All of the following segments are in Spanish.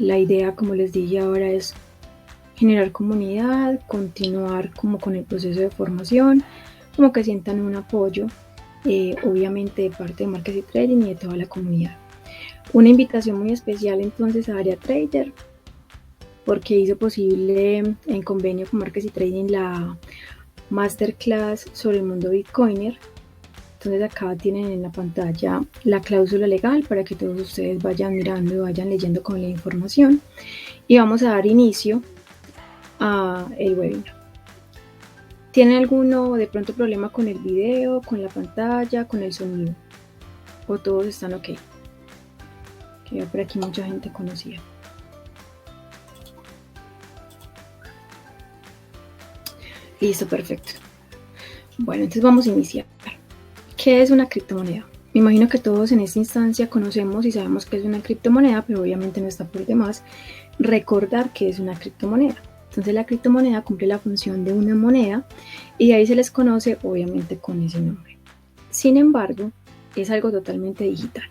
La idea, como les dije ahora, es generar comunidad, continuar como con el proceso de formación, como que sientan un apoyo, obviamente de parte de Markets y Trading y de toda la comunidad. Una invitación muy especial entonces a Área Trader, porque hizo posible en convenio con Markets y Trading la masterclass sobre el mundo Bitcoiner. Entonces acá tienen en la pantalla la cláusula legal para que todos ustedes vayan mirando y vayan leyendo con la información. Y vamos a dar inicio a el webinar. ¿Tiene alguno de pronto problema con el video, con la pantalla, con el sonido? ¿O todos están ok? Que veo por aquí mucha gente conocida. Listo, perfecto. Bueno, entonces vamos a iniciar. ¿Qué es una criptomoneda? Me imagino que todos en esta instancia conocemos y sabemos qué es una criptomoneda, pero obviamente no está por demás recordar qué es una criptomoneda. Entonces la criptomoneda cumple la función de una moneda y de ahí se les conoce obviamente con ese nombre. Sin embargo, es algo totalmente digital,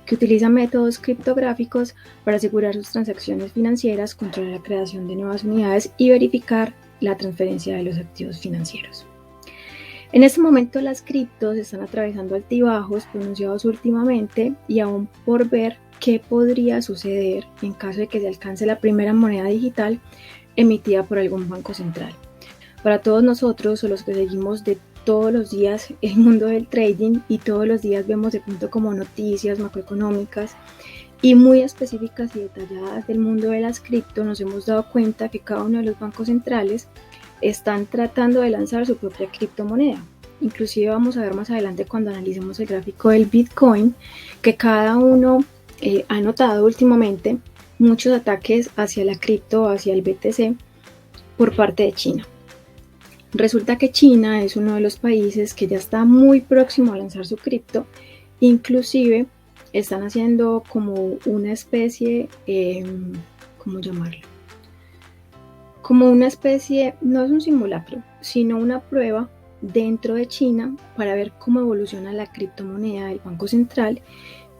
que utiliza métodos criptográficos para asegurar sus transacciones financieras, controlar la creación de nuevas unidades y verificar la transferencia de los activos financieros. En este momento las criptos están atravesando altibajos pronunciados últimamente y aún por ver qué podría suceder en caso de que se alcance la primera moneda digital emitida por algún banco central. Para todos nosotros o los que seguimos de todos los días el mundo del trading y todos los días vemos de pronto como noticias macroeconómicas y muy específicas y detalladas del mundo de las cripto, nos hemos dado cuenta que cada uno de los bancos centrales están tratando de lanzar su propia criptomoneda. Inclusive vamos a ver más adelante cuando analicemos el gráfico del Bitcoin que cada uno ha notado últimamente muchos ataques hacia la cripto, hacia el BTC por parte de China. Resulta que China es uno de los países que ya está muy próximo a lanzar su cripto, inclusive están haciendo como una especie, ¿cómo llamarlo? Como una especie, no es un simulacro, sino una prueba dentro de China para ver cómo evoluciona la criptomoneda del Banco Central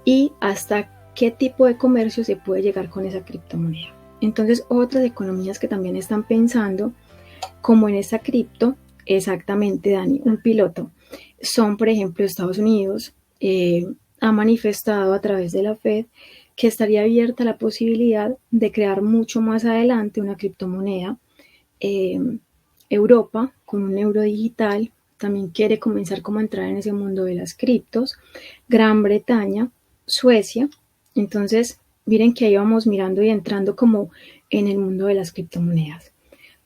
y hasta qué tipo de comercio se puede llegar con esa criptomoneda. Entonces, otras economías que también están pensando, como en esta cripto, exactamente, Dani, un piloto, son, por ejemplo, Estados Unidos, ha manifestado a través de la Fed que estaría abierta la posibilidad de crear mucho más adelante una criptomoneda. Europa, con un euro digital, también quiere comenzar como a entrar en ese mundo de las criptos. Gran Bretaña, Suecia. Entonces, miren que ahí vamos mirando y entrando como en el mundo de las criptomonedas.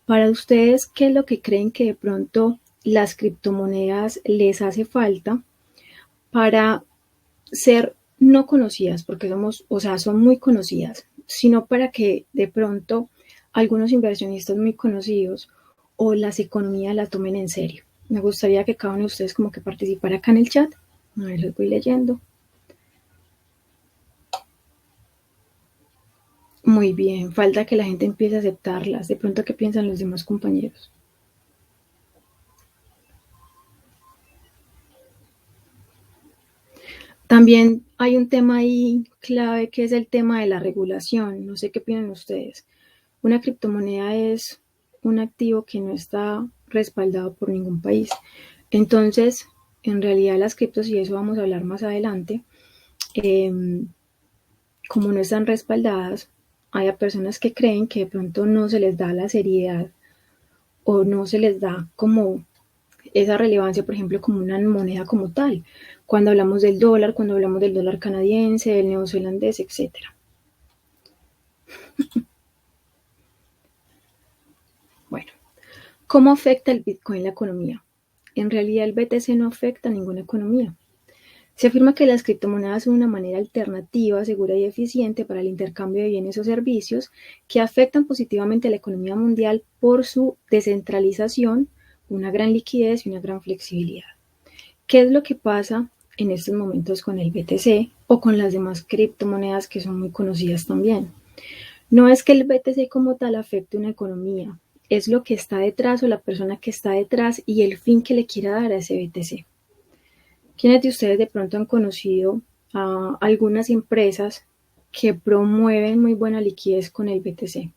Para ustedes, ¿qué es lo que creen que de pronto las criptomonedas les hace falta para ser no conocidas, porque son muy conocidas, sino para que de pronto algunos inversionistas muy conocidos o las economías la tomen en serio? Me gustaría que cada uno de ustedes como que participara acá en el chat. A ver, los voy leyendo. Muy bien, falta que la gente empiece a aceptarlas. De pronto, ¿qué piensan los demás compañeros? También hay un tema ahí clave que es el tema de la regulación. No sé qué opinan ustedes. Una criptomoneda es un activo que no está respaldado por ningún país. Entonces, en realidad las criptos, y eso vamos a hablar más adelante, como no están respaldadas, hay personas que creen que de pronto no se les da la seriedad o no se les da como esa relevancia, por ejemplo, como una moneda como tal. Cuando hablamos cuando hablamos del dólar canadiense, del neozelandés, etcétera. Bueno, ¿cómo afecta el Bitcoin la economía? En realidad el BTC no afecta a ninguna economía. Se afirma que las criptomonedas son una manera alternativa, segura y eficiente para el intercambio de bienes o servicios que afectan positivamente a la economía mundial por su descentralización, una gran liquidez y una gran flexibilidad. ¿Qué es lo que pasa en estos momentos con el BTC o con las demás criptomonedas que son muy conocidas también? No es que el BTC como tal afecte una economía, es lo que está detrás o la persona que está detrás y el fin que le quiera dar a ese BTC. ¿Quiénes de ustedes de pronto han conocido a algunas empresas que promueven muy buena liquidez con el BTC.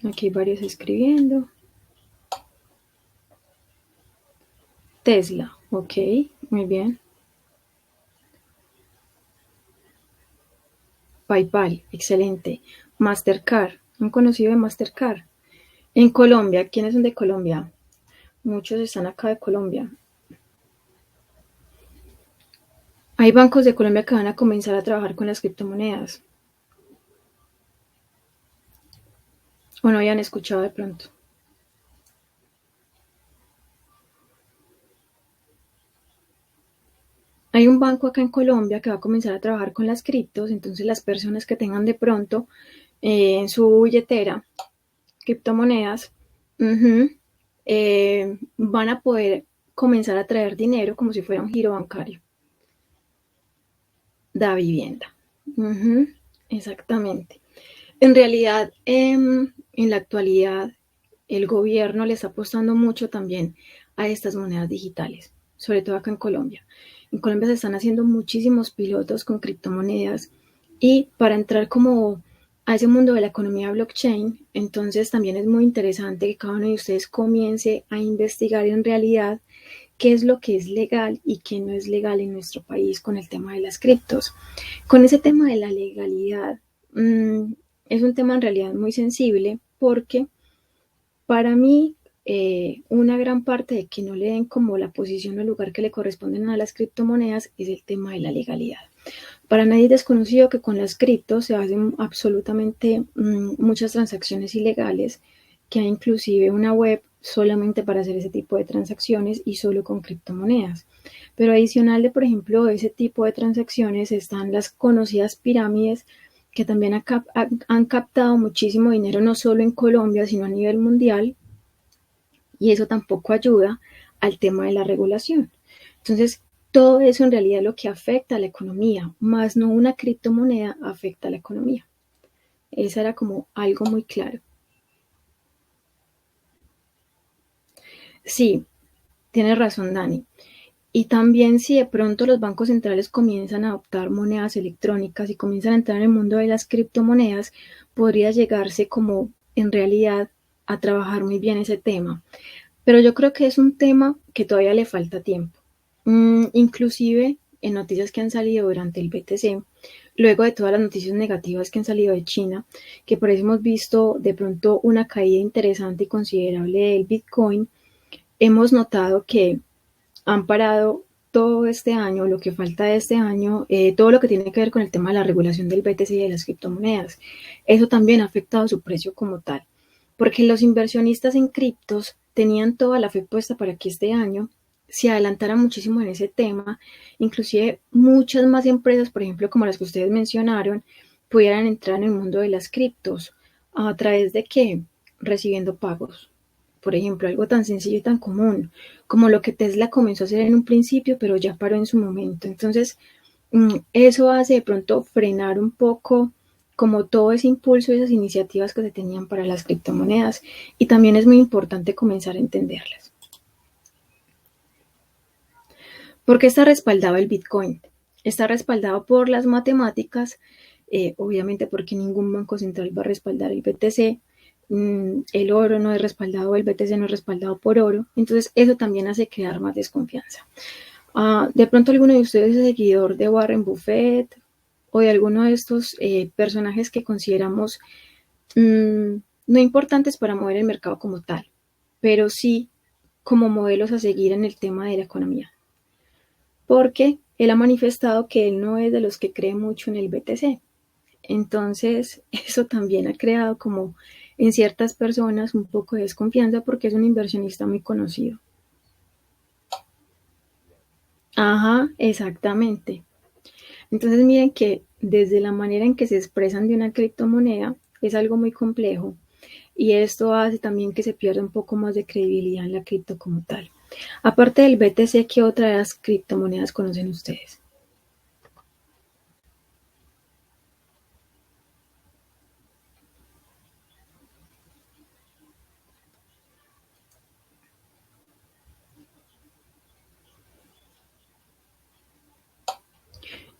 Aquí hay varios escribiendo. Tesla, ok, muy bien. PayPal, excelente. Mastercard, un conocido de Mastercard. En Colombia, ¿quiénes son de Colombia? Muchos están acá de Colombia. Hay bancos de Colombia que van a comenzar a trabajar con las criptomonedas. ¿O no habían escuchado de pronto? Hay un banco acá en Colombia que va a comenzar a trabajar con las criptos, entonces las personas que tengan de pronto en su billetera criptomonedas, uh-huh, van a poder comenzar a traer dinero como si fuera un giro bancario. Da vivienda. Uh-huh, exactamente. En realidad, en la actualidad, el gobierno le está apostando mucho también a estas monedas digitales, sobre todo acá en Colombia. En Colombia se están haciendo muchísimos pilotos con criptomonedas y para entrar como a ese mundo de la economía blockchain, entonces también es muy interesante que cada uno de ustedes comience a investigar en realidad qué es lo que es legal y qué no es legal en nuestro país con el tema de las criptos. Con ese tema de la legalidad, es un tema en realidad muy sensible porque para mí una gran parte de que no le den como la posición o el lugar que le corresponden a las criptomonedas es el tema de la legalidad. Para nadie es desconocido que con las criptos se hacen absolutamente muchas transacciones ilegales, que hay inclusive una web solamente para hacer ese tipo de transacciones y solo con criptomonedas. Pero adicional de, por ejemplo, ese tipo de transacciones están las conocidas pirámides que también han captado muchísimo dinero no solo en Colombia, sino a nivel mundial, y eso tampoco ayuda al tema de la regulación. Entonces, todo eso en realidad es lo que afecta a la economía, más no una criptomoneda afecta a la economía. Esa era como algo muy claro. Sí, tienes razón, Dani. Y también si de pronto los bancos centrales comienzan a adoptar monedas electrónicas y comienzan a entrar en el mundo de las criptomonedas, podría llegarse como en realidad a trabajar muy bien ese tema. Pero yo creo que es un tema que todavía le falta tiempo. Inclusive en noticias que han salido durante el BTC, luego de todas las noticias negativas que han salido de China, que por eso hemos visto de pronto una caída interesante y considerable del Bitcoin, hemos notado que han parado todo este año, lo que falta de este año, todo lo que tiene que ver con el tema de la regulación del BTC y de las criptomonedas. Eso también ha afectado su precio como tal, porque los inversionistas en criptos tenían toda la fe puesta para que este año se adelantara muchísimo en ese tema, inclusive muchas más empresas, por ejemplo, como las que ustedes mencionaron, pudieran entrar en el mundo de las criptos. ¿A través de qué? Recibiendo pagos. Por ejemplo, algo tan sencillo y tan común como lo que Tesla comenzó a hacer en un principio, pero ya paró en su momento. Entonces, eso hace de pronto frenar un poco como todo ese impulso y esas iniciativas que se tenían para las criptomonedas. Y también es muy importante comenzar a entenderlas. ¿Por qué está respaldado el Bitcoin? Está respaldado por las matemáticas, obviamente porque ningún banco central va a respaldar el BTC, el oro no es respaldado, el BTC no es respaldado por oro, entonces eso también hace crear más desconfianza. De pronto alguno de ustedes es seguidor de Warren Buffett o de alguno de estos personajes que consideramos no importantes para mover el mercado como tal, pero sí como modelos a seguir en el tema de la economía. Porque él ha manifestado que él no es de los que cree mucho en el BTC. Entonces, eso también ha creado como en ciertas personas un poco de desconfianza porque es un inversionista muy conocido. Ajá, exactamente. Entonces, miren que desde la manera en que se expresan de una criptomoneda es algo muy complejo y esto hace también que se pierda un poco más de credibilidad en la cripto como tal. Aparte del BTC, ¿qué otras criptomonedas conocen ustedes?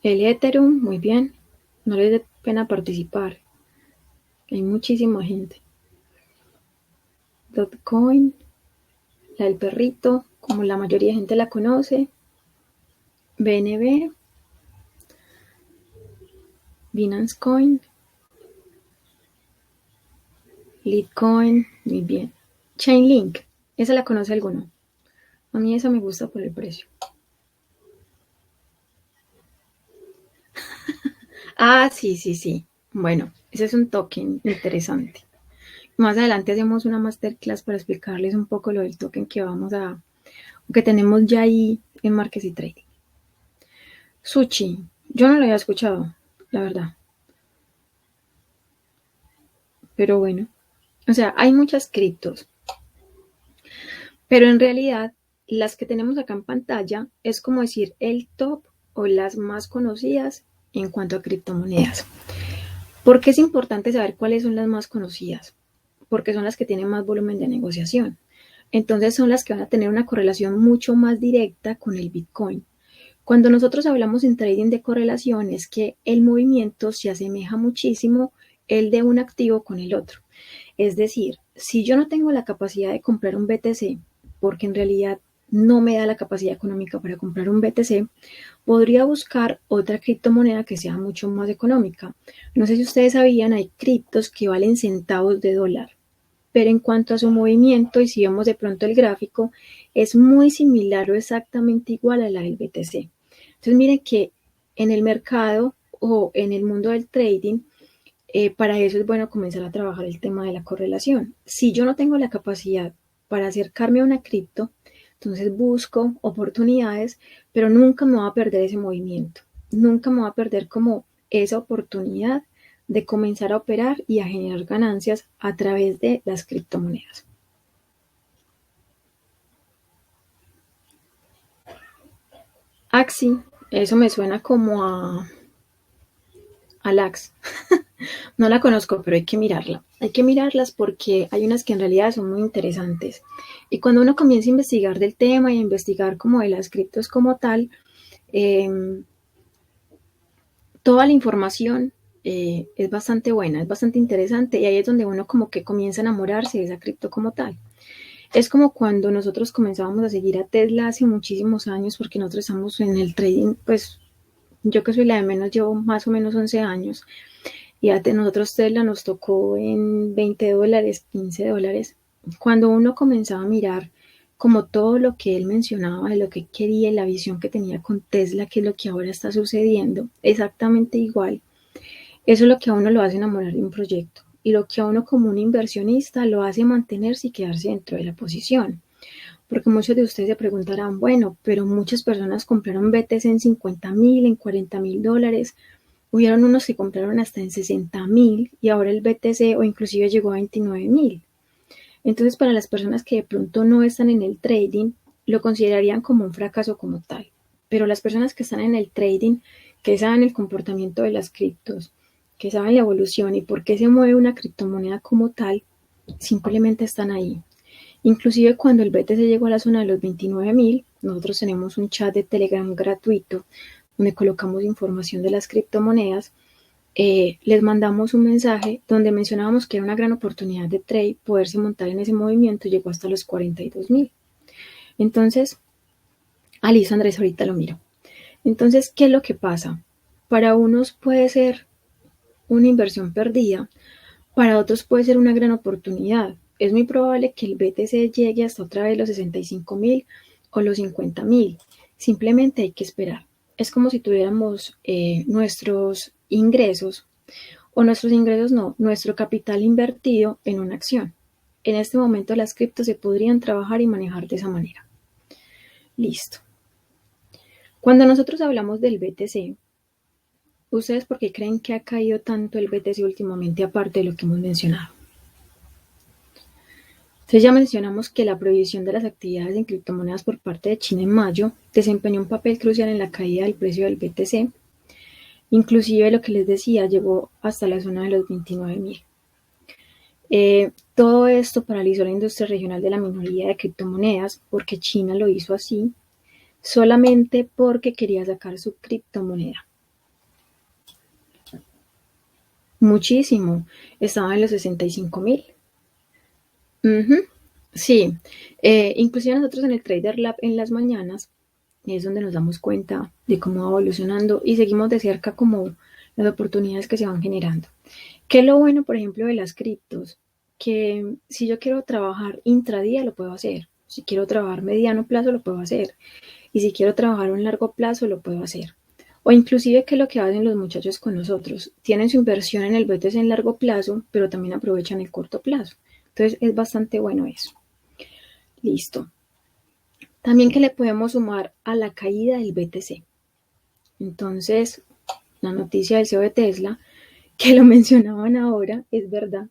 El Ethereum, muy bien. No les dé pena participar. Hay muchísima gente. Dogecoin, la del perrito, como la mayoría de gente la conoce. BNB, Binance Coin, Litecoin, muy bien. Chainlink, ¿esa la conoce alguno? A mí esa me gusta por el precio. Ah, sí, sí, sí. Bueno, ese es un token interesante. Más adelante hacemos una masterclass para explicarles un poco lo del token que tenemos ya ahí en Markets y Trading. Sushi, yo no lo había escuchado, la verdad. Pero bueno, o sea, hay muchas criptos, pero en realidad las que tenemos acá en pantalla es como decir el top o las más conocidas en cuanto a criptomonedas. ¿Por qué es importante saber cuáles son las más conocidas? Porque son las que tienen más volumen de negociación. Entonces son las que van a tener una correlación mucho más directa con el Bitcoin. Cuando nosotros hablamos en trading de correlación es que el movimiento se asemeja muchísimo el de un activo con el otro. Es decir, si yo no tengo la capacidad de comprar un BTC, porque en realidad no me da la capacidad económica para comprar un BTC, podría buscar otra criptomoneda que sea mucho más económica. No sé si ustedes sabían, hay criptos que valen centavos de dólar, pero en cuanto a su movimiento, y si vemos de pronto el gráfico, es muy similar o exactamente igual a la del BTC. Entonces miren que en el mercado o en el mundo del trading, para eso es bueno comenzar a trabajar el tema de la correlación. Si yo no tengo la capacidad para acercarme a una cripto, entonces busco oportunidades, pero nunca me voy a perder ese movimiento. Nunca me voy a perder como esa oportunidad de comenzar a operar y a generar ganancias a través de las criptomonedas. Axi, eso me suena como a Lax. No la conozco, pero hay que mirarla. Hay que mirarlas porque hay unas que en realidad son muy interesantes. Y cuando uno comienza a investigar del tema y a investigar como de las criptos como tal, eh, toda la información es bastante buena, es bastante interesante y ahí es donde uno como que comienza a enamorarse de esa cripto como tal. Es como cuando nosotros comenzábamos a seguir a Tesla hace muchísimos años porque nosotros estamos en el trading, pues yo que soy la de menos llevo más o menos 11 años y a nosotros Tesla nos tocó en $20, $15. Cuando uno comenzaba a mirar como todo lo que él mencionaba, de lo que quería y la visión que tenía con Tesla, que es lo que ahora está sucediendo, exactamente igual. Eso es lo que a uno lo hace enamorar de un proyecto y lo que a uno como un inversionista lo hace mantenerse y quedarse dentro de la posición. Porque muchos de ustedes se preguntarán, bueno, pero muchas personas compraron BTC en 50,000, en 40,000 dólares. Hubieron unos que compraron hasta en 60,000 y ahora el BTC o inclusive llegó a 29,000. Entonces, para las personas que de pronto no están en el trading, lo considerarían como un fracaso como tal. Pero las personas que están en el trading, que saben el comportamiento de las criptos, que saben la evolución y por qué se mueve una criptomoneda como tal, simplemente están ahí. Inclusive cuando el BTC llegó a la zona de los 29,000, nosotros tenemos un chat de Telegram gratuito donde colocamos información de las criptomonedas. Les mandamos un mensaje donde mencionábamos que era una gran oportunidad de trade poderse montar en ese movimiento, llegó hasta los 42,000. Entonces, listo, Andrés, ahorita lo miro. Entonces, ¿qué es lo que pasa? Para unos puede ser una inversión perdida, para otros puede ser una gran oportunidad. Es muy probable que el BTC llegue hasta otra vez los 65,000 o los 50,000. Simplemente hay que esperar. Es como si tuviéramos nuestros ingresos, o nuestros ingresos no, nuestro capital invertido en una acción. En este momento las criptos se podrían trabajar y manejar de esa manera. Listo. Cuando nosotros hablamos del BTC, ¿ustedes por qué creen que ha caído tanto el BTC últimamente, aparte de lo que hemos mencionado? Entonces ya mencionamos que la prohibición de las actividades en criptomonedas por parte de China en mayo desempeñó un papel crucial en la caída del precio del BTC. Inclusive lo que les decía llegó hasta la zona de los 29,000. Todo esto paralizó la industria regional de la minoría de criptomonedas porque China lo hizo así, solamente porque quería sacar su criptomoneda. muchísimo, estaba en los 65.000. Sí, inclusive nosotros en el Trader Lab en las mañanas es donde nos damos cuenta de cómo va evolucionando y seguimos de cerca como las oportunidades que se van generando. ¿Qué es lo bueno, por ejemplo, de las criptos? Que si yo quiero trabajar intradía, lo puedo hacer. Si quiero trabajar mediano plazo, lo puedo hacer. Y si quiero trabajar a un largo plazo, lo puedo hacer. O inclusive, ¿qué es lo que hacen los muchachos con nosotros? Tienen su inversión en el BTC en largo plazo, pero también aprovechan el corto plazo. Entonces, es bastante bueno eso. Listo. También que le podemos sumar a la caída del BTC. Entonces, la noticia del CEO de Tesla, que lo mencionaban ahora, es verdad,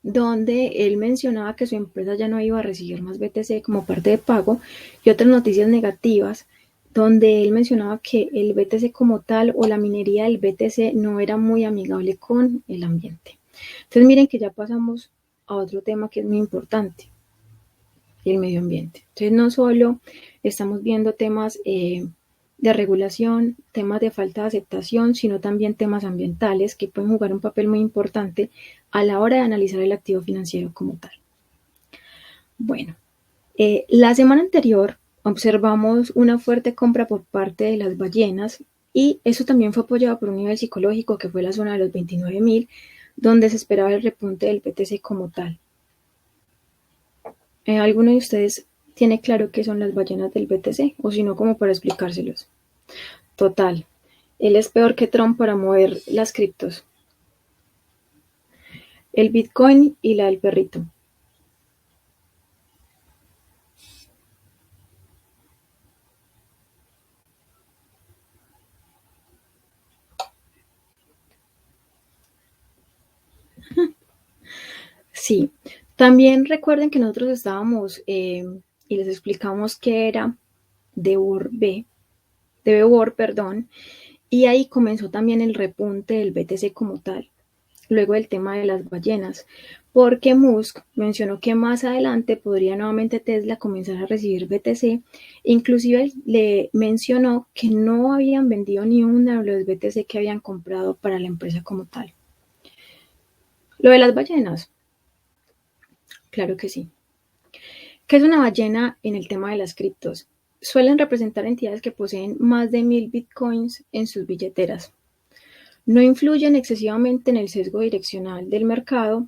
donde él mencionaba que su empresa ya no iba a recibir más BTC como parte de pago, y otras noticias negativas, donde él mencionaba que el BTC como tal o la minería del BTC no era muy amigable con el ambiente. Entonces miren que ya pasamos a otro tema que es muy importante, el medio ambiente. Entonces no solo estamos viendo temas de regulación, temas de falta de aceptación, sino también temas ambientales que pueden jugar un papel muy importante a la hora de analizar el activo financiero como tal. Bueno, la semana anterior observamos una fuerte compra por parte de las ballenas y eso también fue apoyado por un nivel psicológico que fue la zona de los 29.000, donde se esperaba el repunte del BTC como tal. ¿Alguno de ustedes tiene claro qué son las ballenas del BTC? O si no, como para explicárselos. Total. Él es peor que Trump para mover las criptos. El Bitcoin y la del perrito. Sí. También recuerden que nosotros estábamos y les explicamos qué era DBOR, perdón, y ahí comenzó también el repunte del BTC como tal, luego del tema de las ballenas, porque Musk mencionó que más adelante podría nuevamente Tesla comenzar a recibir BTC, inclusive le mencionó que no habían vendido ni una de los BTC que habían comprado para la empresa como tal. Lo de las ballenas, claro que sí. ¿Qué es una ballena en el tema de las criptos? Suelen representar entidades que poseen más de 1.000 bitcoins en sus billeteras. No influyen excesivamente en el sesgo direccional del mercado,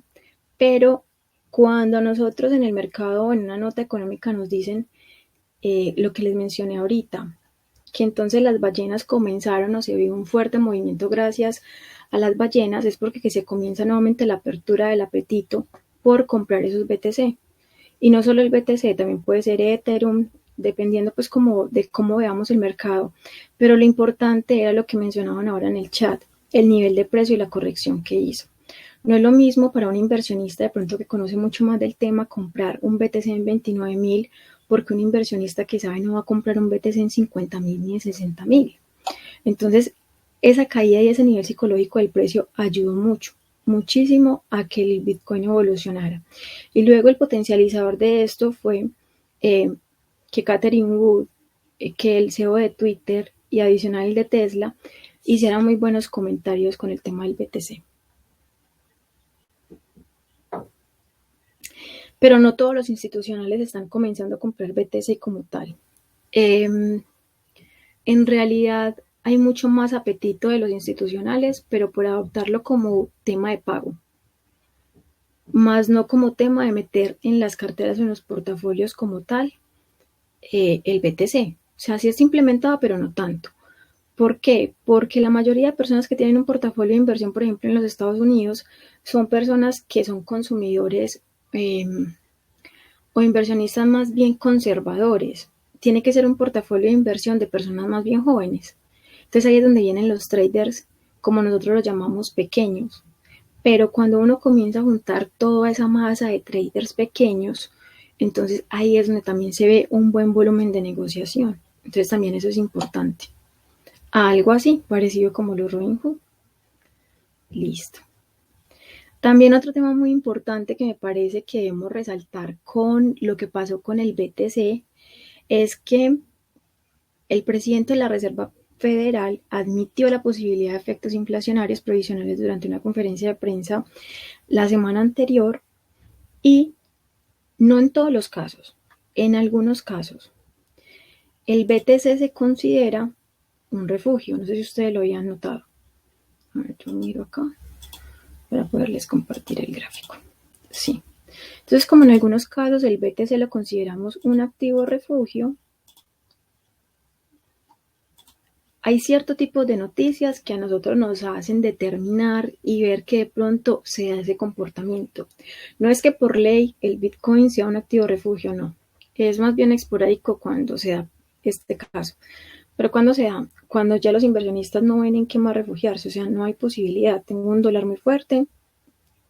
pero cuando nosotros en el mercado o en una nota económica nos dicen lo que les mencioné ahorita, que entonces las ballenas comenzaron o se vio un fuerte movimiento gracias a las ballenas, es porque se comienza nuevamente la apertura del apetito por comprar esos BTC. Y no solo el BTC, también puede ser Ethereum, dependiendo pues como de cómo veamos el mercado. Pero lo importante era lo que mencionaban ahora en el chat, el nivel de precio y la corrección que hizo. No es lo mismo para un inversionista de pronto que conoce mucho más del tema comprar un BTC en 29.000 porque un inversionista que sabe no va a comprar un BTC en 50.000 ni en 60.000. Entonces, esa caída y ese nivel psicológico del precio ayudó muchísimo a que el Bitcoin evolucionara. Y luego el potencializador de esto fue que Catherine Wood, que el CEO de Twitter y adicional de Tesla, hicieran muy buenos comentarios con el tema del BTC. Pero no todos los institucionales están comenzando a comprar BTC como tal. En realidad hay mucho más apetito de los institucionales, pero por adoptarlo como tema de pago, más no como tema de meter en las carteras o en los portafolios como tal el BTC. O sea, sí está implementado, pero no tanto. ¿Por qué? Porque la mayoría de personas que tienen un portafolio de inversión, por ejemplo, en los Estados Unidos, son personas que son consumidores o inversionistas más bien conservadores. Tiene que ser un portafolio de inversión de personas más bien jóvenes. Entonces ahí es donde vienen los traders, como nosotros los llamamos, pequeños. Pero cuando uno comienza a juntar toda esa masa de traders pequeños, entonces ahí es donde también se ve un buen volumen de negociación. Entonces también eso es importante. Algo así, parecido como los Robinhood. Listo. También otro tema muy importante que me parece que debemos resaltar con lo que pasó con el BTC es que el presidente de la Reserva Federal admitió la posibilidad de efectos inflacionarios provisionales durante una conferencia de prensa la semana anterior y no en todos los casos, en algunos casos. El BTC se considera un refugio, no sé si ustedes lo habían notado. A ver, yo miro acá para poderles compartir el gráfico. Sí. Entonces, como en algunos casos el BTC lo consideramos un activo refugio, hay cierto tipo de noticias que a nosotros nos hacen determinar y ver que de pronto se da ese comportamiento. No es que por ley el Bitcoin sea un activo refugio, no. Es más bien esporádico cuando se da este caso. Pero cuando se da, cuando ya los inversionistas no ven en qué más refugiarse, o sea, no hay posibilidad. Tengo un dólar muy fuerte,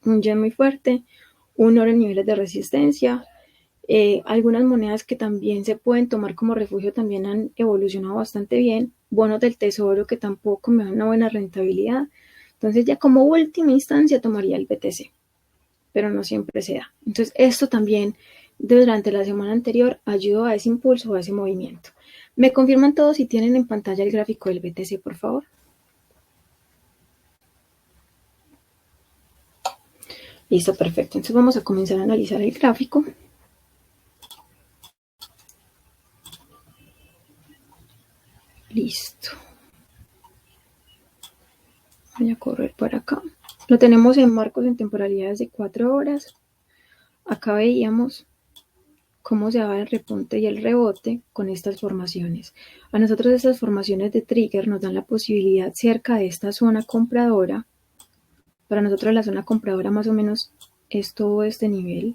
un yen muy fuerte, un oro en niveles de resistencia. Algunas monedas que también se pueden tomar como refugio también han evolucionado bastante bien. Bonos del tesoro que tampoco me dan una buena rentabilidad. Entonces ya como última instancia tomaría el BTC, pero no siempre se da. Entonces esto también durante la semana anterior ayudó a ese impulso, a ese movimiento. ¿Me confirman todos si tienen en pantalla el gráfico del BTC, por favor? Listo, perfecto. Entonces vamos a comenzar a analizar el gráfico. Listo. Voy a correr por acá. Lo tenemos en marcos en temporalidades de 4 horas. Acá veíamos cómo se daba el repunte y el rebote con estas formaciones. A nosotros estas formaciones de trigger nos dan la posibilidad cerca de esta zona compradora. Para nosotros la zona compradora más o menos es todo este nivel.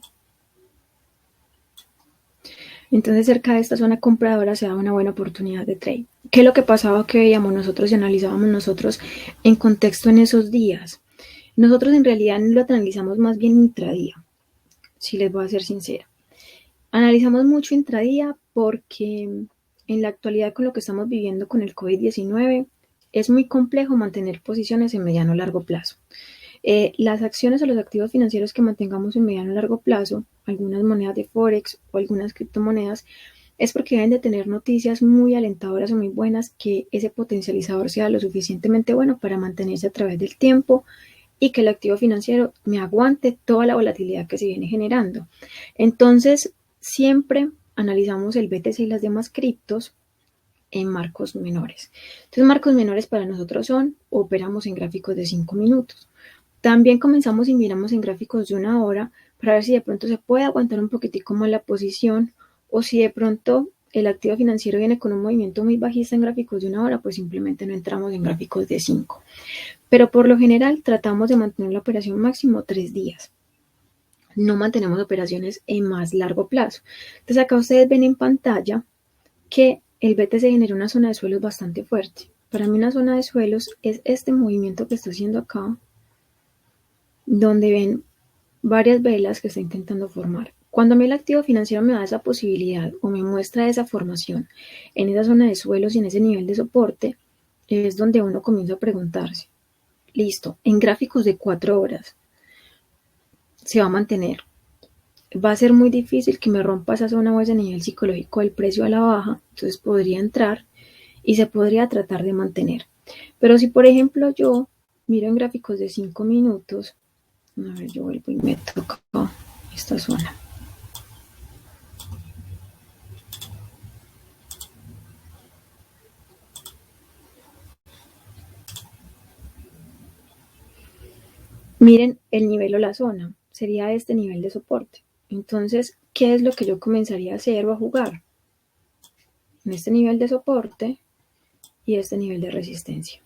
Entonces cerca de esta zona compradora se da una buena oportunidad de trade. ¿Qué es lo que pasaba que veíamos nosotros y analizábamos nosotros en contexto en esos días? Nosotros en realidad lo analizamos más bien intradía, si les voy a ser sincera. Analizamos mucho intradía porque en la actualidad con lo que estamos viviendo con el COVID-19 es muy complejo mantener posiciones en mediano o largo plazo. Las acciones o los activos financieros que mantengamos en mediano o largo plazo, algunas monedas de Forex o algunas criptomonedas, es porque deben de tener noticias muy alentadoras o muy buenas que ese potencializador sea lo suficientemente bueno para mantenerse a través del tiempo y que el activo financiero me aguante toda la volatilidad que se viene generando. Entonces, siempre analizamos el BTC y las demás criptos en marcos menores. Entonces, marcos menores para nosotros son, operamos en gráficos de 5 minutos. También comenzamos y miramos en gráficos de 1 hora para ver si de pronto se puede aguantar un poquitico más la posición o si de pronto el activo financiero viene con un movimiento muy bajista en gráficos de 1 hora, pues simplemente no entramos en gráficos de 5. Pero por lo general tratamos de mantener la operación máximo 3 días. No mantenemos operaciones en más largo plazo. Entonces acá ustedes ven en pantalla que el BTC genera una zona de suelos bastante fuerte. Para mí una zona de suelos es este movimiento que está haciendo acá, donde ven varias velas que está intentando formar. Cuando a mí el activo financiero me da esa posibilidad o me muestra esa formación en esa zona de suelos y en ese nivel de soporte, es donde uno comienza a preguntarse, listo, en gráficos de 4 horas se va a mantener. Va a ser muy difícil que me rompa esa zona o ese nivel psicológico del precio a la baja, entonces podría entrar y se podría tratar de mantener. Pero si por ejemplo yo miro en gráficos de 5 minutos, a ver, yo vuelvo y meto acá esta zona. Miren el nivel o la zona, sería este nivel de soporte. Entonces, ¿qué es lo que yo comenzaría a hacer o a jugar? En este nivel de soporte y este nivel de resistencia,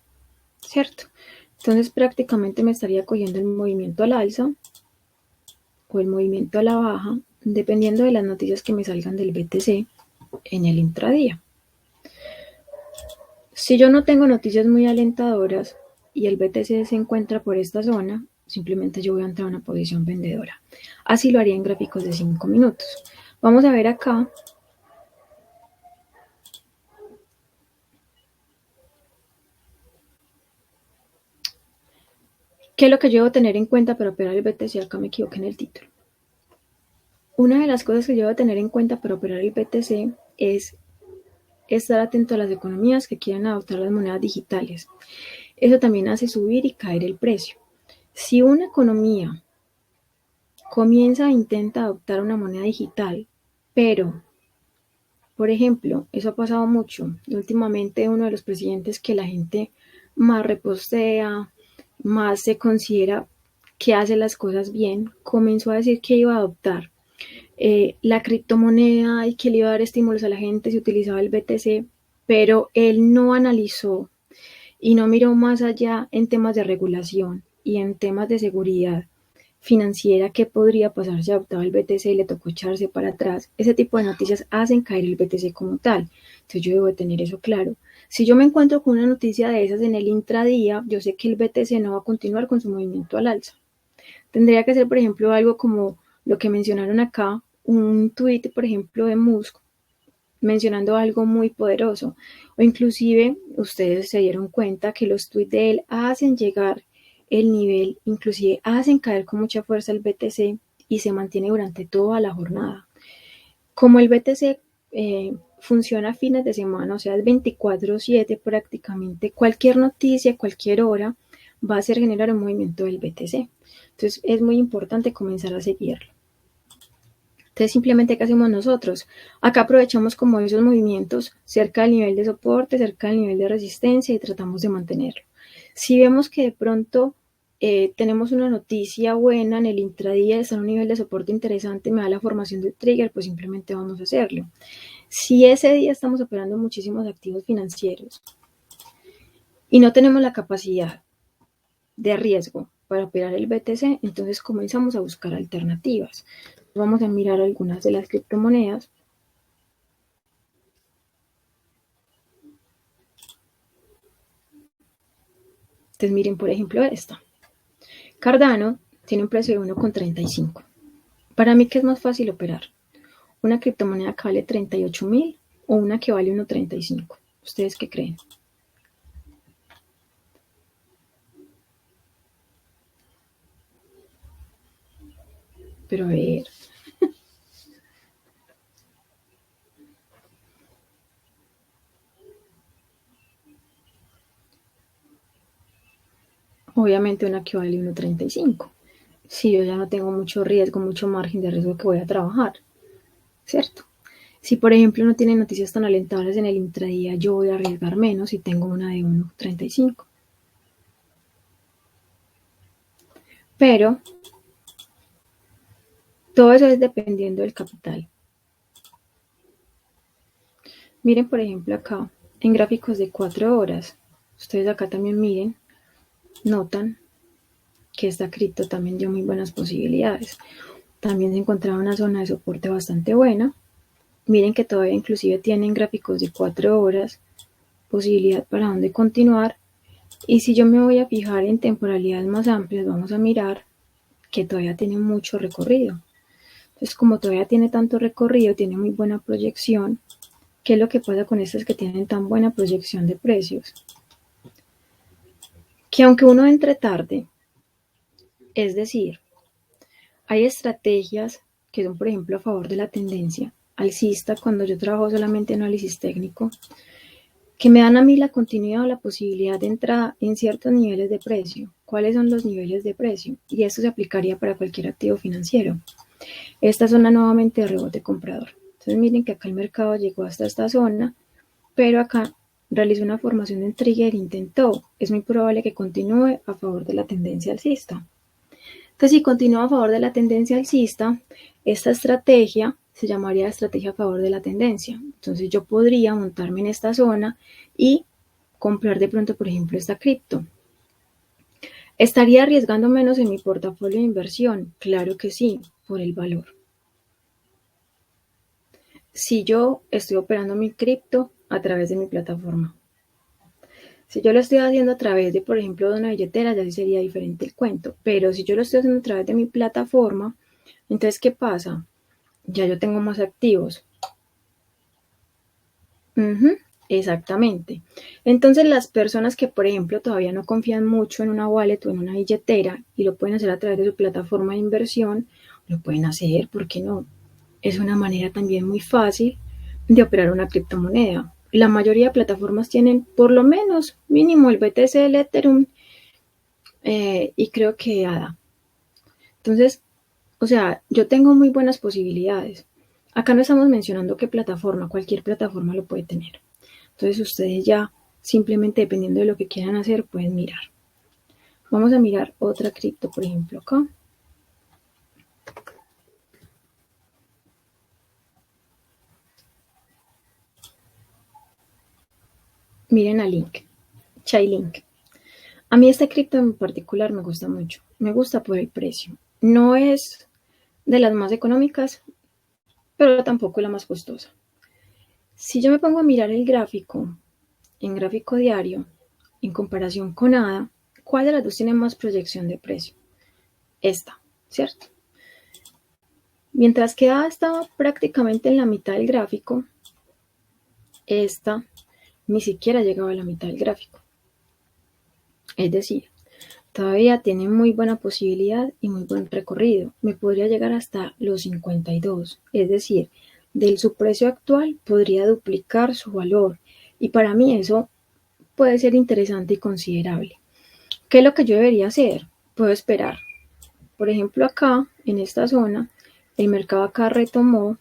¿cierto? Entonces prácticamente me estaría cogiendo el movimiento al alza o el movimiento a la baja, dependiendo de las noticias que me salgan del BTC en el intradía. Si yo no tengo noticias muy alentadoras y el BTC se encuentra por esta zona, simplemente yo voy a entrar a una posición vendedora. Así lo haría en gráficos de 5 minutos. Vamos a ver acá. ¿Qué es lo que yo debo tener en cuenta para operar el BTC? Acá me equivoqué en el título. Una de las cosas que yo debo tener en cuenta para operar el BTC es estar atento a las economías que quieran adoptar las monedas digitales. Eso también hace subir y caer el precio. Si una economía comienza e intenta adoptar una moneda digital, pero, por ejemplo, eso ha pasado mucho. Últimamente uno de los presidentes que la gente más repostea, más se considera que hace las cosas bien, comenzó a decir que iba a adoptar la criptomoneda y que le iba a dar estímulos a la gente si utilizaba el BTC, pero él no analizó y no miró más allá en temas de regulación y en temas de seguridad financiera qué podría pasar si adoptaba el BTC y le tocó echarse para atrás. Ese tipo de noticias hacen caer el BTC como tal. Entonces yo debo de tener eso claro. Si yo me encuentro con una noticia de esas en el intradía, yo sé que el BTC no va a continuar con su movimiento al alza. Tendría que ser, por ejemplo, algo como lo que mencionaron acá, un tweet, por ejemplo, de Musk, mencionando algo muy poderoso. O inclusive, ustedes se dieron cuenta que los tweets de él hacen llegar el nivel, inclusive hacen caer con mucha fuerza el BTC y se mantiene durante toda la jornada. Como el BTC funciona a fines de semana, o sea, es 24/7 prácticamente, cualquier noticia, cualquier hora, va a hacer generar un movimiento del BTC. Entonces es muy importante comenzar a seguirlo. Entonces simplemente, ¿qué hacemos nosotros? Acá aprovechamos como esos movimientos cerca del nivel de soporte, cerca del nivel de resistencia y tratamos de mantenerlo. Si vemos que de pronto tenemos una noticia buena en el intradía, está en un nivel de soporte interesante, me da la formación del trigger, pues simplemente vamos a hacerlo. Si ese día estamos operando muchísimos activos financieros y no tenemos la capacidad de riesgo para operar el BTC, entonces comenzamos a buscar alternativas. Vamos a mirar algunas de las criptomonedas. Entonces miren, por ejemplo, esta. Cardano tiene un precio de 1,35. Para mí, ¿qué es más fácil operar? ¿Una criptomoneda que vale 38.000 o una que vale 1,35? ¿Ustedes qué creen? Pero a ver. Obviamente una que vale 1,35. Si yo ya no tengo mucho riesgo, mucho margen de riesgo que voy a trabajar, ¿cierto? Si por ejemplo no tiene noticias tan alentadoras en el intradía, yo voy a arriesgar menos si tengo una de 1,35. Pero todo eso es dependiendo del capital. Miren por ejemplo acá, en gráficos de 4 horas, ustedes acá también miren, notan que esta cripto también dio muy buenas posibilidades. También se encontraba una zona de soporte bastante buena. Miren que todavía inclusive tienen gráficos de 4 horas, posibilidad para dónde continuar. Y si yo me voy a fijar en temporalidades más amplias, vamos a mirar que todavía tiene mucho recorrido. Entonces, como todavía tiene tanto recorrido, tiene muy buena proyección. ¿Qué es lo que pasa con estas que tienen tan buena proyección de precios? Que aunque uno entre tarde, es decir, hay estrategias que son, por ejemplo, a favor de la tendencia alcista, cuando yo trabajo solamente análisis técnico, que me dan a mí la continuidad o la posibilidad de entrada en ciertos niveles de precio. ¿Cuáles son los niveles de precio? Y esto se aplicaría para cualquier activo financiero. Esta zona nuevamente de rebote comprador. Entonces miren que acá el mercado llegó hasta esta zona, pero acá realizó una formación de trigger, intentó. Es muy probable que continúe a favor de la tendencia alcista. Entonces, si continúa a favor de la tendencia alcista, esta estrategia se llamaría estrategia a favor de la tendencia. Entonces, yo podría montarme en esta zona y comprar de pronto, por ejemplo, esta cripto. ¿Estaría arriesgando menos en mi portafolio de inversión? Claro que sí, por el valor. Si yo estoy operando mi cripto a través de mi plataforma. Si yo lo estoy haciendo a través de, por ejemplo, de una billetera, ya sí sería diferente el cuento. Pero si yo lo estoy haciendo a través de mi plataforma, entonces, ¿qué pasa? Ya yo tengo más activos. Exactamente. Entonces, las personas que, por ejemplo, todavía no confían mucho en una wallet o en una billetera y lo pueden hacer a través de su plataforma de inversión, lo pueden hacer, ¿por qué no? Es una manera también muy fácil de operar una criptomoneda. la mayoría de plataformas tienen por lo menos mínimo el BTC, el Ethereum y creo que ADA. Entonces, o sea, yo tengo muy buenas posibilidades. Acá no estamos mencionando qué plataforma, cualquier plataforma lo puede tener. Entonces ustedes ya simplemente dependiendo de lo que quieran hacer pueden mirar. Vamos a mirar otra cripto, por ejemplo, acá. Miren a Link, Chainlink. A mí esta cripto en particular me gusta mucho. Me gusta por el precio. No es de las más económicas, pero tampoco la más costosa. Si yo me pongo a mirar el gráfico, en gráfico diario, en comparación con ADA, ¿cuál de las dos tiene más proyección de precio? Esta, ¿cierto? Mientras que ADA estaba prácticamente en la mitad del gráfico, esta ni siquiera llegaba a la mitad del gráfico. Es decir, todavía tiene muy buena posibilidad y muy buen recorrido. Me podría llegar hasta los 52. Es decir, de su precio actual podría duplicar su valor. Y para mí eso puede ser interesante y considerable. ¿Qué es lo que yo debería hacer? Puedo esperar. Por ejemplo, acá, en esta zona, el mercado acá retomó,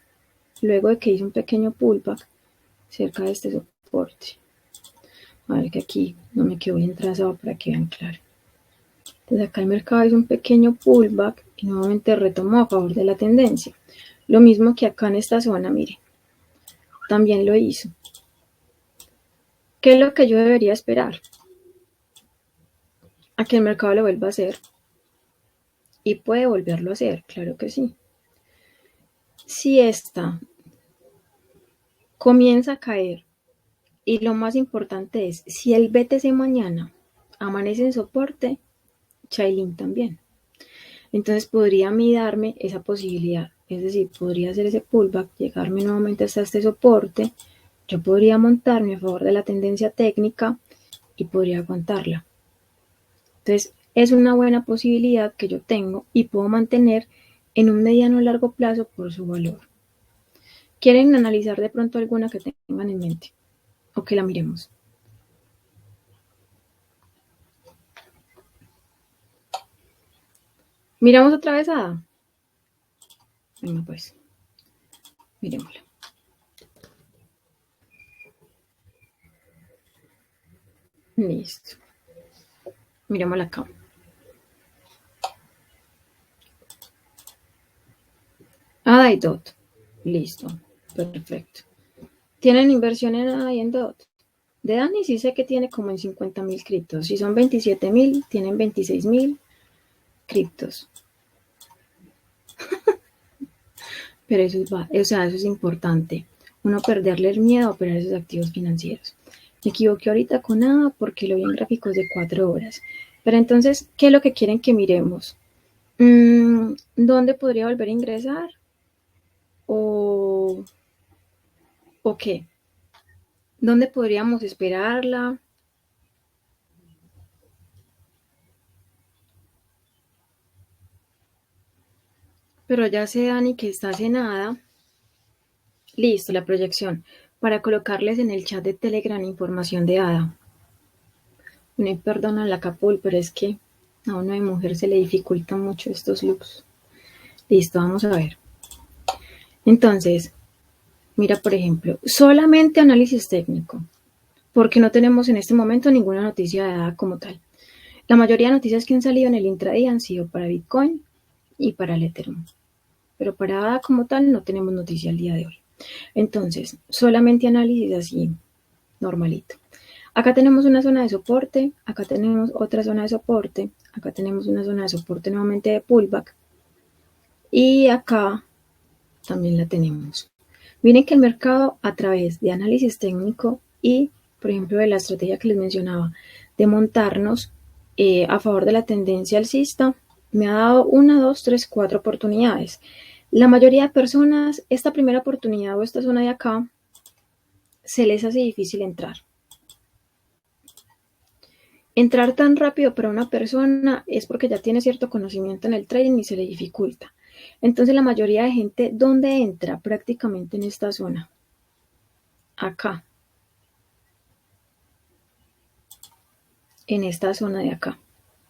luego de que hizo un pequeño pullback cerca de este soporte. A ver que aquí no me quedó bien trazado para que vean claro. Entonces acá el mercado hizo un pequeño pullback y nuevamente retomó a favor de la tendencia. Lo mismo que acá en esta zona, miren, también lo hizo. ¿Qué es lo que yo debería esperar? A que el mercado lo vuelva a hacer. Y puede volverlo a hacer, claro que sí. Si esta comienza a caer, y lo más importante es, si el BTC mañana amanece en soporte, Chainlink también. Entonces podría a mí darme esa posibilidad. Es decir, podría hacer ese pullback, llegarme nuevamente hasta este soporte, yo podría montarme a favor de la tendencia técnica y podría aguantarla. Entonces, es una buena posibilidad que yo tengo y puedo mantener en un mediano o largo plazo por su valor. ¿Quieren analizar de pronto alguna que tengan en mente? O que la miremos. ¿Miramos otra vez a ADA? Venga pues, miremosla. Listo. Miremosla acá. ADA y DOT. Listo. Perfecto. ¿Tienen inversión en ADA y en DOT? De Dani sí sé que tiene como en 50.000 criptos. Si son 27.000, tienen 26.000 criptos. Pero eso es importante. Uno perderle el miedo a operar esos activos financieros. Me equivoqué ahorita con nada porque lo vi en gráficos de 4 horas. Pero entonces, ¿qué es lo que quieren que miremos? ¿Dónde podría volver a ingresar? ¿O qué? ¿Dónde podríamos esperarla? Pero ya sé, Dani, que está cenada. Listo, la proyección. Para colocarles en el chat de Telegram información de ADA. Me perdonan la capul, pero es que a una de mujer se le dificultan mucho estos looks. Listo, vamos a ver. Entonces, mira, por ejemplo, solamente análisis técnico, porque no tenemos en este momento ninguna noticia de ADA como tal. La mayoría de noticias que han salido en el intradía han sido para Bitcoin y para el Ethereum. Pero para ADA como tal no tenemos noticia al día de hoy. Entonces, solamente análisis así, normalito. Acá tenemos una zona de soporte, acá tenemos otra zona de soporte, acá tenemos una zona de soporte nuevamente de pullback y acá también la tenemos. Miren que el mercado a través de análisis técnico y, por ejemplo, de la estrategia que les mencionaba, de montarnos a favor de la tendencia alcista, me ha dado 1, 2, 3, 4 oportunidades. La mayoría de personas, esta primera oportunidad o esta zona de acá, se les hace difícil entrar. Entrar tan rápido para una persona es porque ya tiene cierto conocimiento en el trading y se le dificulta. Entonces la mayoría de gente, ¿dónde entra? Prácticamente en esta zona. Acá. en esta zona de acá.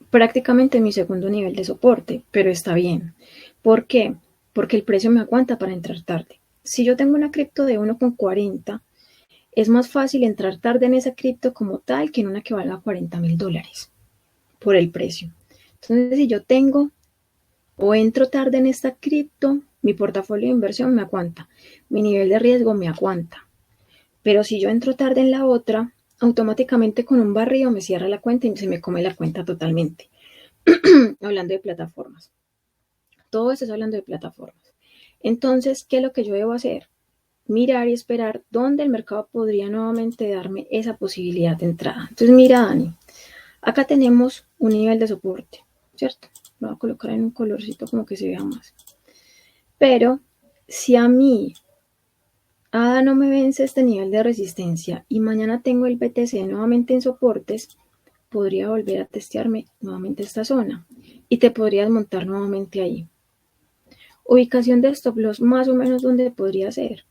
Prácticamente mi segundo nivel de soporte, pero está bien. ¿Por qué? Porque el precio me aguanta para entrar tarde. Si yo tengo una cripto de 1,40, es más fácil entrar tarde en esa cripto como tal que en una que valga $40,000 por el precio. Entonces, si yo tengo o entro tarde en esta cripto, mi portafolio de inversión me aguanta, mi nivel de riesgo me aguanta. Pero si yo entro tarde en la otra, automáticamente con un barrido me cierra la cuenta y se me come la cuenta totalmente. Hablando de plataformas. Todo esto es hablando de plataformas. Entonces, ¿qué es lo que yo debo hacer? Mirar y esperar dónde el mercado podría nuevamente darme esa posibilidad de entrada. Entonces, mira, Dani, acá tenemos un nivel de soporte, ¿cierto? Lo voy a colocar en un colorcito como que se vea más. Pero si a mí ADA no me vence este nivel de resistencia y mañana tengo el BTC nuevamente en soportes, podría volver a testearme nuevamente esta zona y te podrías montar nuevamente ahí. Ubicación de stop loss más o menos donde podría ser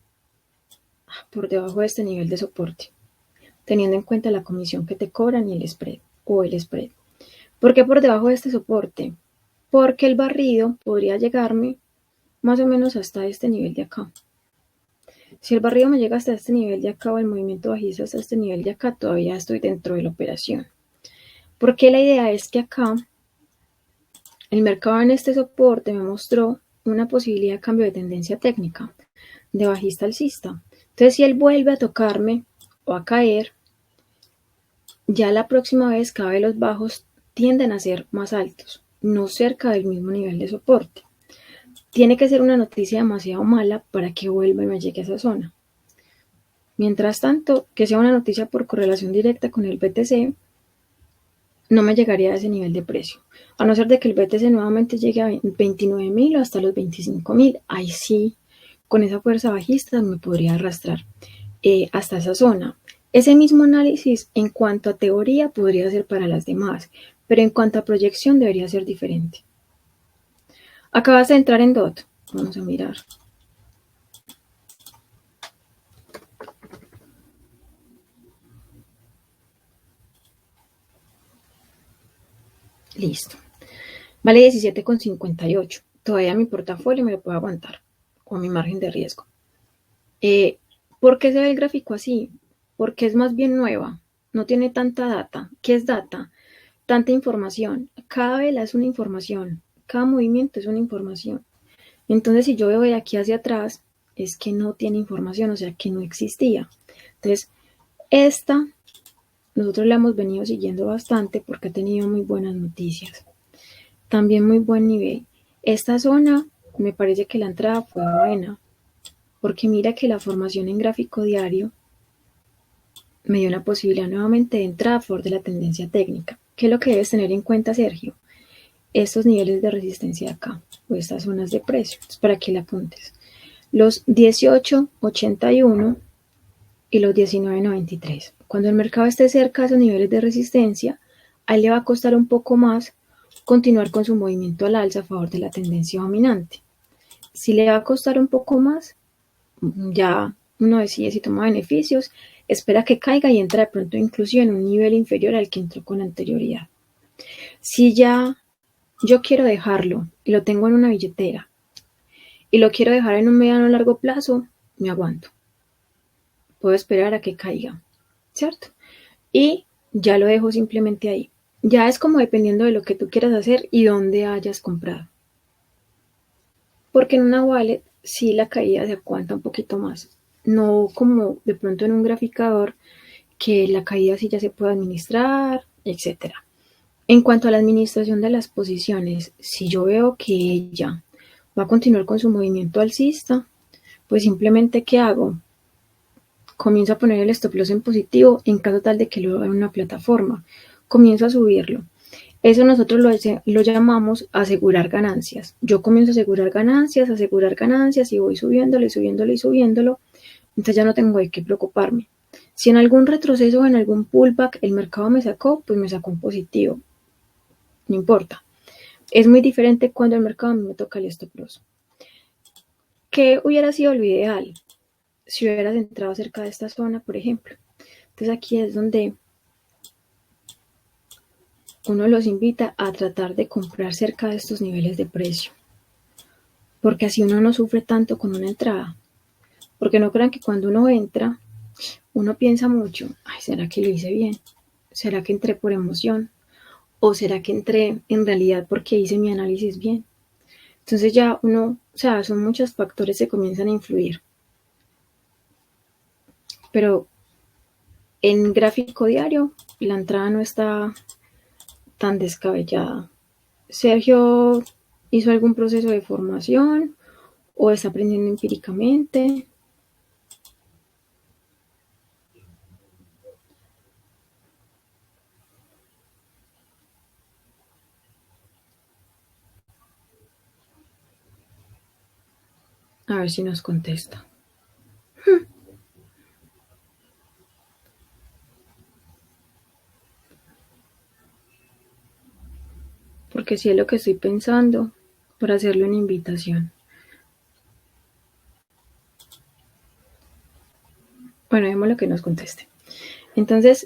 por debajo de este nivel de soporte, teniendo en cuenta la comisión que te cobran y el spread o el spread. ¿Por qué por debajo de este soporte? Porque el barrido podría llegarme más o menos hasta este nivel de acá. Si el barrido me llega hasta este nivel de acá o el movimiento bajista hasta este nivel de acá, todavía estoy dentro de la operación. Porque la idea es que acá el mercado en este soporte me mostró una posibilidad de cambio de tendencia técnica, de bajista alcista. Entonces, si él vuelve a tocarme o a caer, ya la próxima vez cada vez los bajos tienden a ser más altos, no cerca del mismo nivel de soporte. Tiene que ser una noticia demasiado mala para que vuelva y me llegue a esa zona. Mientras tanto, que sea una noticia por correlación directa con el BTC, no me llegaría a ese nivel de precio. A no ser de que el BTC nuevamente llegue a 29,000 o hasta los 25,000. Ahí sí, con esa fuerza bajista me podría arrastrar hasta esa zona. Ese mismo análisis en cuanto a teoría podría ser para las demás, pero en cuanto a proyección debería ser diferente. Acabas de entrar en DOT. Vamos a mirar. Listo. Vale 17,58. Todavía mi portafolio me lo puede aguantar con mi margen de riesgo. ¿Por qué se ve el gráfico así? Porque es más bien nueva. No tiene tanta data. ¿Qué es data? Tanta información. Cada vela es una información. Cada movimiento es una información. Entonces, si yo veo de aquí hacia atrás, es que no tiene información, o sea, que no existía. Entonces, esta nosotros la hemos venido siguiendo bastante porque ha tenido muy buenas noticias. También muy buen nivel. Esta zona me parece que la entrada fue buena, porque mira que la formación en gráfico diario me dio la posibilidad nuevamente de entrada a favor de la tendencia técnica. ¿Qué es lo que debes tener en cuenta, Sergio? Estos niveles de resistencia de acá, o estas zonas de precio, para que la apuntes. Los 18,81 y los 19,93. Cuando el mercado esté cerca de esos niveles de resistencia, a él le va a costar un poco más continuar con su movimiento al alza a favor de la tendencia dominante. Si le va a costar un poco más, ya uno decide si toma beneficios, espera que caiga y entra de pronto inclusive en un nivel inferior al que entró con anterioridad. Si ya yo quiero dejarlo y lo tengo en una billetera y lo quiero dejar en un mediano o largo plazo, me aguanto. Puedo esperar a que caiga, ¿cierto? Y ya lo dejo simplemente ahí. Ya es como dependiendo de lo que tú quieras hacer y dónde hayas comprado. Porque en una wallet sí la caída se aguanta un poquito más. No como de pronto en un graficador que la caída sí ya se puede administrar, etc. En cuanto a la administración de las posiciones, si yo veo que ella va a continuar con su movimiento alcista, pues simplemente ¿qué hago? Comienzo a poner el stop loss en positivo en caso tal de que lo haga en una plataforma. Comienzo a subirlo. Eso nosotros lo llamamos asegurar ganancias. Yo comienzo a asegurar ganancias y voy subiéndolo y subiéndolo y subiéndolo. Entonces ya no tengo de qué preocuparme. Si en algún retroceso o en algún pullback el mercado me sacó, pues me sacó en positivo. No importa. Es muy diferente cuando el mercado a mí me toca el stop loss. ¿Qué hubiera sido lo ideal? Si hubieras entrado cerca de esta zona, por ejemplo. Entonces aquí es donde uno los invita a tratar de comprar cerca de estos niveles de precio, porque así uno no sufre tanto con una entrada. Porque no crean que cuando uno entra, uno piensa mucho, ay, ¿será que lo hice bien? ¿Será que entré por emoción? ¿O será que entré en realidad porque hice mi análisis bien? Entonces ya uno, o sea, son muchos factores que comienzan a influir. Pero en gráfico diario, la entrada no está tan descabellada. Sergio hizo algún proceso de formación o está aprendiendo empíricamente. A ver si nos contesta. Porque si es lo que estoy pensando, para hacerle una invitación. Bueno, vemos lo que nos conteste. Entonces,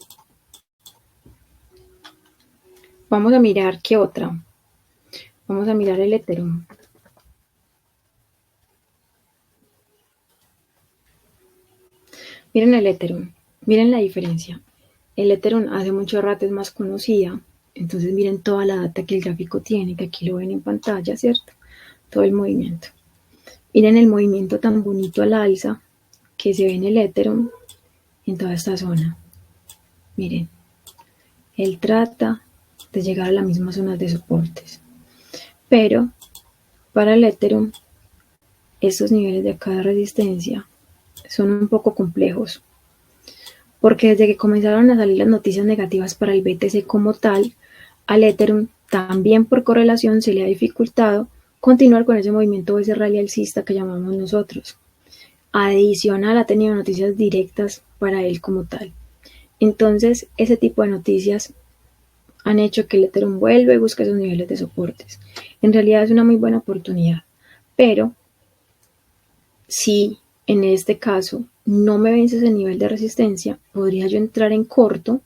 vamos a mirar qué otra. Vamos a mirar el Ethereum. Miren el Ethereum, miren la diferencia. El Ethereum hace mucho rato es más conocida, entonces miren toda la data que el gráfico tiene, que aquí lo ven en pantalla, ¿cierto? Todo el movimiento. Miren el movimiento tan bonito al alza que se ve en el Ethereum en toda esta zona. Miren, él trata de llegar a la misma zona de soportes, pero para el Ethereum estos niveles de acá de resistencia son un poco complejos, porque desde que comenzaron a salir las noticias negativas para el BTC como tal, al Ethereum también por correlación se le ha dificultado continuar con ese movimiento o ese rally alcista que llamamos nosotros. Adicional, ha tenido noticias directas para él como tal. Entonces, ese tipo de noticias han hecho que el Ethereum vuelva y busque esos niveles de soportes. En realidad es una muy buena oportunidad, pero si en este caso no me vence ese nivel de resistencia, podría yo entrar en corto,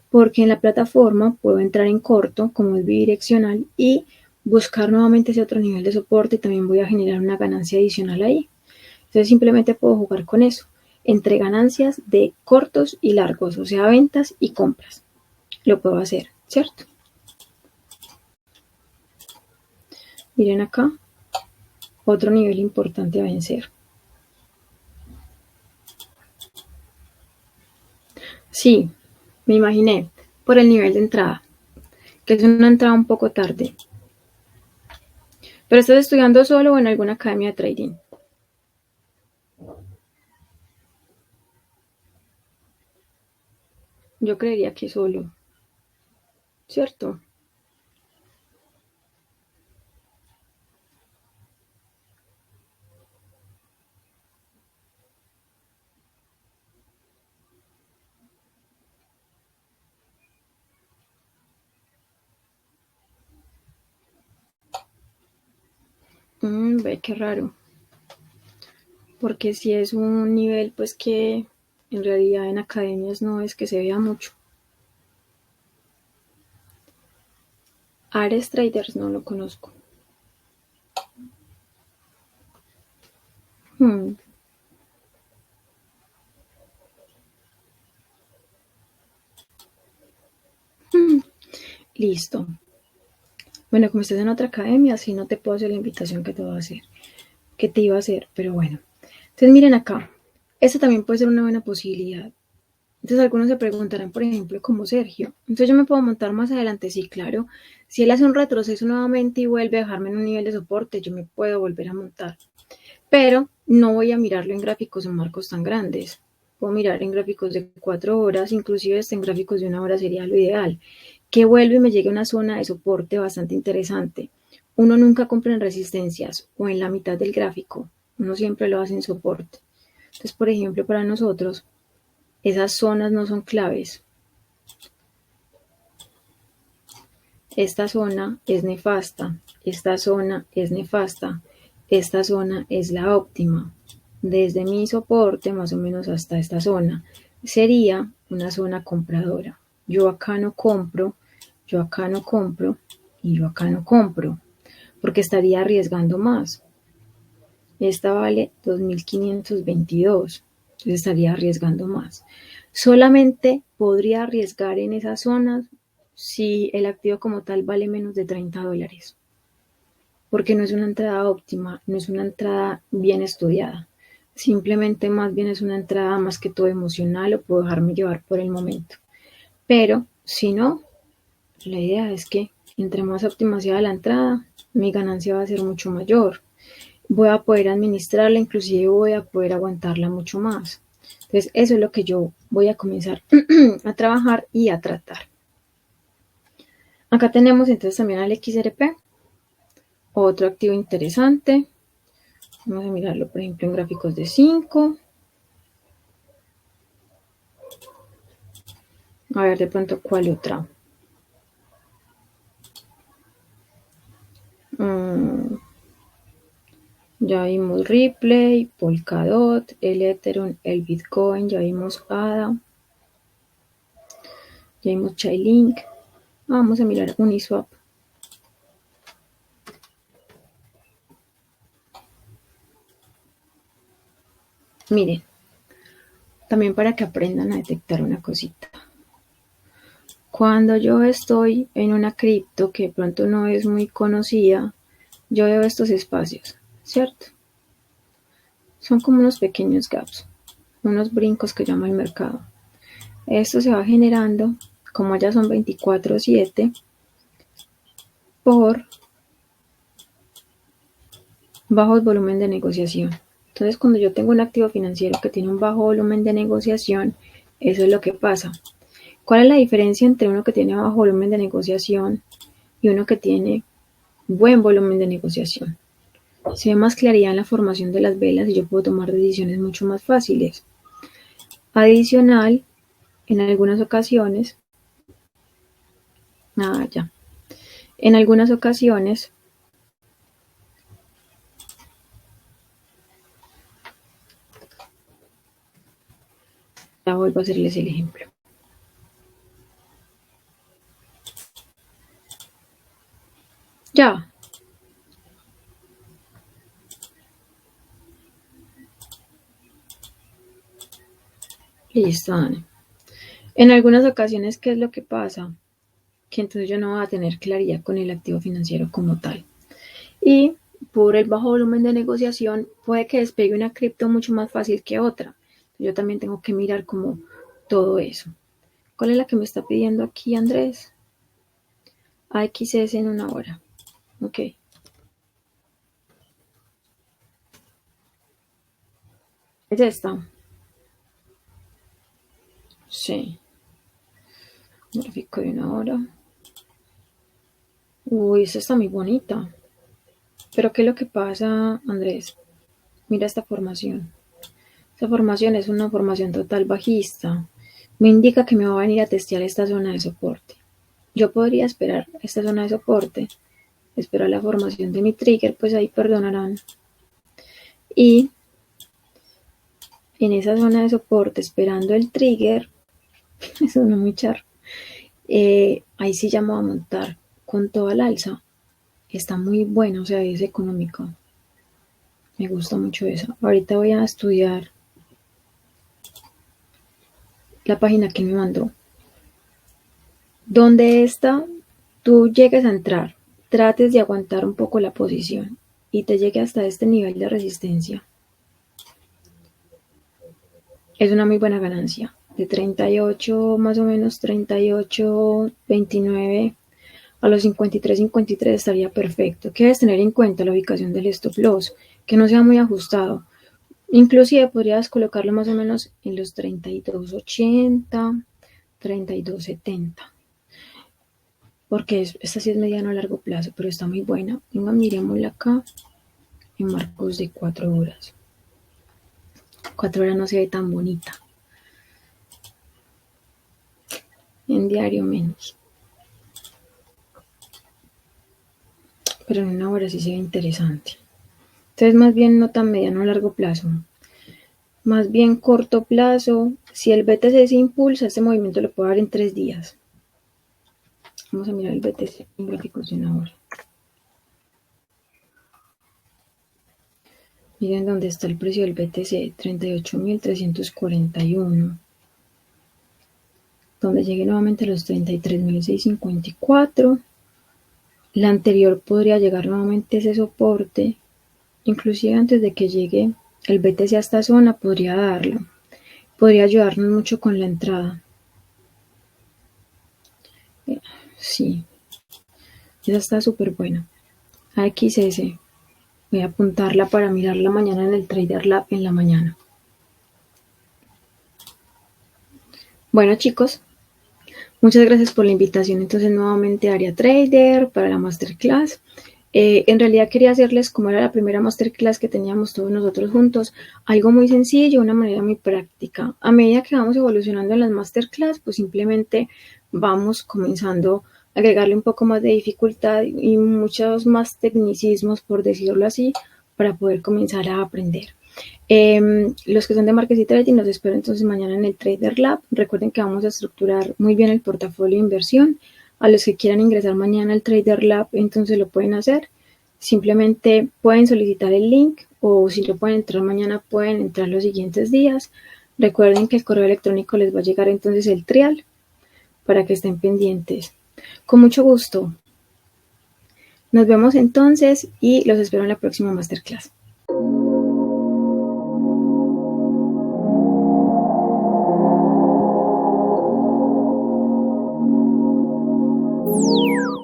porque en la plataforma puedo entrar en corto como es bidireccional y buscar nuevamente ese otro nivel de soporte y también voy a generar una ganancia adicional ahí. Entonces simplemente puedo jugar con eso, entre ganancias de cortos y largos, o sea, ventas y compras. Lo puedo hacer, ¿cierto? Miren acá, otro nivel importante a vencer. Sí, me imaginé, por el nivel de entrada, que es una entrada un poco tarde. ¿Pero estás estudiando solo o en alguna academia de trading? Yo creería que solo, ¿cierto? Ve qué raro. Porque si es un nivel pues que en realidad en academias no es que se vea mucho. Ares Traders no lo conozco. Hmm. Listo. Bueno, como estás en otra academia, sí no te puedo hacer la invitación que te voy a hacer, que te iba a hacer, pero bueno. Entonces miren acá, esta también puede ser una buena posibilidad. Entonces algunos se preguntarán, por ejemplo, como Sergio. Entonces yo me puedo montar más adelante, sí, claro. Si él hace un retroceso nuevamente y vuelve a dejarme en un nivel de soporte, yo me puedo volver a montar. Pero no voy a mirarlo en gráficos o marcos tan grandes. Puedo mirar en gráficos de 4 horas, inclusive en gráficos de 1 hora sería lo ideal. Que vuelva y me llegue a una zona de soporte bastante interesante. Uno nunca compra en resistencias o en la mitad del gráfico. Uno siempre lo hace en soporte. Entonces, por ejemplo, para nosotros, esas zonas no son claves. Esta zona es nefasta, esta zona es nefasta, esta zona es la óptima. Desde mi soporte más o menos hasta esta zona sería una zona compradora. Yo acá no compro yo acá no compro y yo acá no compro, porque estaría arriesgando más. Esta vale 2.522, entonces estaría arriesgando más. Solamente podría arriesgar en esas zonas si el activo como tal vale menos de $30, porque no es una entrada óptima, no es una entrada bien estudiada. Simplemente más bien es una entrada más que todo emocional o puedo dejarme llevar por el momento. Pero si no, la idea es que entre más óptima sea la entrada, mi ganancia va a ser mucho mayor. Voy a poder administrarla, inclusive voy a poder aguantarla mucho más. Entonces, eso es lo que yo voy a comenzar a trabajar y a tratar. Acá tenemos entonces también al XRP, otro activo interesante. Vamos a mirarlo, por ejemplo, en gráficos de 5. A ver de pronto cuál otra. Ya vimos Ripley, Polkadot, el Ethereum, el Bitcoin, ya vimos ADA, ya vimos Chainlink. Vamos a mirar Uniswap. Miren, también para que aprendan a detectar una cosita. Cuando yo estoy en una cripto que de pronto no es muy conocida, yo veo estos espacios, ¿cierto? Son como unos pequeños gaps, unos brincos que llama el mercado. Esto se va generando, como ya son 24/7, por bajo volumen de negociación. Entonces, cuando yo tengo un activo financiero que tiene un bajo volumen de negociación, eso es lo que pasa. ¿Cuál es la diferencia entre uno que tiene bajo volumen de negociación y uno que tiene buen volumen de negociación? Se ve más claridad en la formación de las velas y yo puedo tomar decisiones mucho más fáciles. Adicional, en algunas ocasiones, en algunas ocasiones, ya vuelvo a hacerles el ejemplo. Ya. Listo, Ana. En algunas ocasiones, ¿qué es lo que pasa? Que entonces yo no voy a tener claridad con el activo financiero como tal. Y por el bajo volumen de negociación, puede que despegue una cripto mucho más fácil que otra. Yo también tengo que mirar como todo eso. ¿Cuál es la que me está pidiendo aquí, Andrés? AXS en 1 hora. Ok. ¿Es esta? Sí. Gráfico de 1 hora. Uy, esta está muy bonita. Pero ¿qué es lo que pasa, Andrés? Mira esta formación. Esta formación es una formación total bajista. Me indica que me va a venir a testear esta zona de soporte. Yo podría esperar esta zona de soporte, esperar la formación de mi trigger, pues ahí perdonarán. Y en esa zona de soporte, esperando el trigger, eso no es muy charro, ahí sí ya me voy a montar con toda la alza. Está muy bueno, o sea, es económico. Me gusta mucho eso. Ahorita voy a estudiar la página que me mandó. Donde tú llegues a entrar, trates de aguantar un poco la posición y te llegue hasta este nivel de resistencia. Es una muy buena ganancia. De 38, más o menos 38, 29 a los 53, 53 estaría perfecto. ¿Qué debes tener en cuenta? La ubicación del stop loss, que no sea muy ajustado. Inclusive podrías colocarlo más o menos en los 32.80, 32.70. Porque esta sí es mediano a largo plazo, pero está muy buena. Venga, miremosla acá en marcos de 4 horas. 4 horas no se ve tan bonita. En diario menos. Pero en 1 hora sí se ve interesante. Entonces, más bien no tan mediano a largo plazo. Más bien corto plazo. Si el BTC se impulsa, este movimiento lo puedo dar en 3 días. Vamos a mirar el BTC en gráficos de una hora. Miren dónde está el precio del BTC, 38.341. Donde llegue nuevamente a los 33.654. La anterior podría llegar nuevamente a ese soporte. Inclusive antes de que llegue el BTC a esta zona, podría darlo. Podría ayudarnos mucho con la entrada. Sí, esa está súper buena. AXS. Voy a apuntarla para mirarla mañana en el Trader Lab en la mañana. Bueno, chicos, muchas gracias por la invitación. Entonces, nuevamente a Área Trader para la Masterclass. En realidad quería hacerles, como era la primera Masterclass que teníamos todos nosotros juntos, algo muy sencillo, una manera muy práctica. A medida que vamos evolucionando en las Masterclass, pues simplemente vamos comenzando a agregarle un poco más de dificultad y muchos más tecnicismos, por decirlo así, para poder comenzar a aprender. Los que son de Market y Trading los espero entonces mañana en el Trader Lab. Recuerden que vamos a estructurar muy bien el portafolio de inversión. A los que quieran ingresar mañana al Trader Lab, entonces lo pueden hacer. Simplemente pueden solicitar el link, o si no pueden entrar mañana, pueden entrar los siguientes días. Recuerden que el correo electrónico les va a llegar entonces el trial para que estén pendientes. Con mucho gusto. Nos vemos entonces y los espero en la próxima Masterclass.